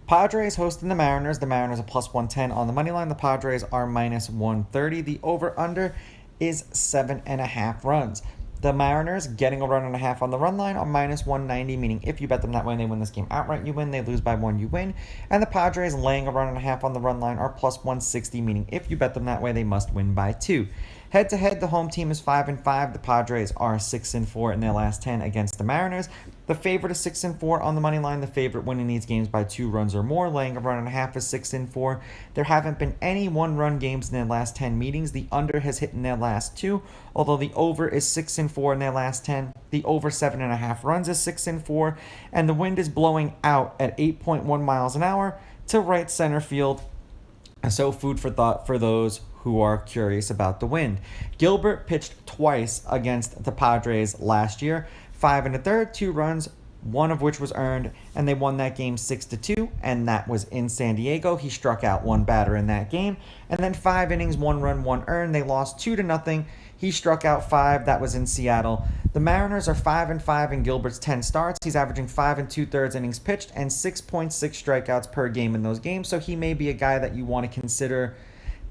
Padres hosting the Mariners. The Mariners are plus 110 on the money line. The Padres are minus 130. The over-under is 7.5 runs. The Mariners getting a run and a half on the run line are minus 190, meaning if you bet them that way, they win this game outright, you win. They lose by one, you win. And the Padres laying a run and a half on the run line are plus 160, meaning if you bet them that way, they must win by two. Head to head, the home team is 5-5. The Padres are 6-4 in their last 10 against the Mariners. The favorite is 6-4 on the money line. The favorite winning these games by 2 runs or more. Laying a run and a half is 6-4. There haven't been any one-run games in their last 10 meetings. The under has hit in their last 2, although the over is 6-4 in their last 10. The over 7.5 runs is 6-4, and the wind is blowing out at 8.1 miles an hour to right center field. So food for thought for those who are curious about the wind. Gilbert pitched twice against the Padres last year. 5 1/3, 2 runs, one of which was earned, and they won that game 6-2, and that was in San Diego. He struck out one batter in that game, and then 5 innings, 1 run, 1 earned. They lost 2-0. He struck out 5. That was in Seattle. The Mariners are 5-5 in Gilbert's 10 starts. He's averaging 5 2/3 innings pitched and 6.6 strikeouts per game in those games. So he may be a guy that you want to consider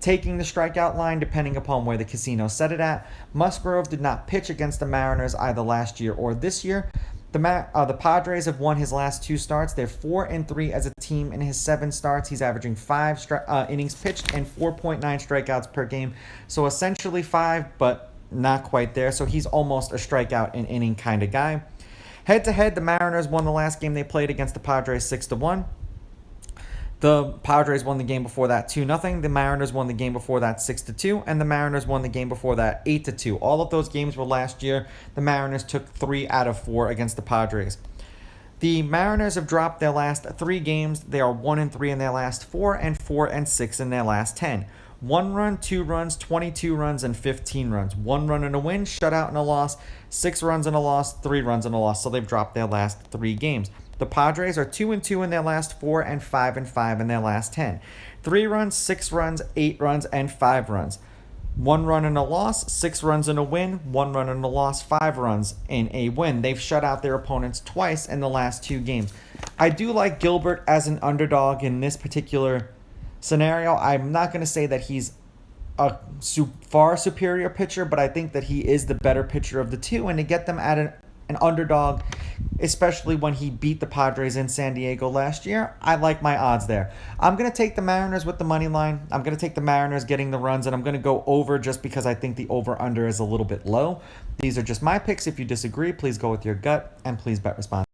taking the strikeout line depending upon where the casino set it at. Musgrove did not pitch against the Mariners either last year or this year. The Padres have won his last 2 starts. They're 4-3 as a team in his 7 starts. He's averaging 5 innings pitched and 4.9 strikeouts per game. So essentially 5, but not quite there. So he's almost a strikeout in inning kind of guy. Head to head, the Mariners won the last game they played against the Padres 6-1. The Padres won the game before that 2-0. The Mariners won the game before that 6-2. And the Mariners won the game before that 8-2. All of those games were last year. The Mariners took 3 out of 4 against the Padres. The Mariners have dropped their last 3 games. They are 1-3 in their last 4 and 4-6 in their last 10. 1 run, 2 runs, 22 runs, and 15 runs. 1 run and a win, shutout and a loss, 6 runs and a loss, 3 runs and a loss. So they've dropped their last 3 games. The Padres are 2-2 in their last 4 and 5-5 in their last 10. 3 runs, 6 runs, 8 runs, and 5 runs. 1 run and a loss, 6 runs and a win, 1 run and a loss, 5 runs in a win. They've shut out their opponents twice in the last 2 games. I do like Gilbert as an underdog in this particular scenario. I'm not going to say that he's a far superior pitcher, but I think that he is the better pitcher of the two. And to get them at an underdog, especially when he beat the Padres in San Diego last year, I like my odds there. I'm going to take the Mariners with the money line. I'm going to take the Mariners getting the runs, and I'm going to go over just because I think the over-under is a little bit low. These are just my picks. If you disagree, please go with your gut, and please bet responsibly.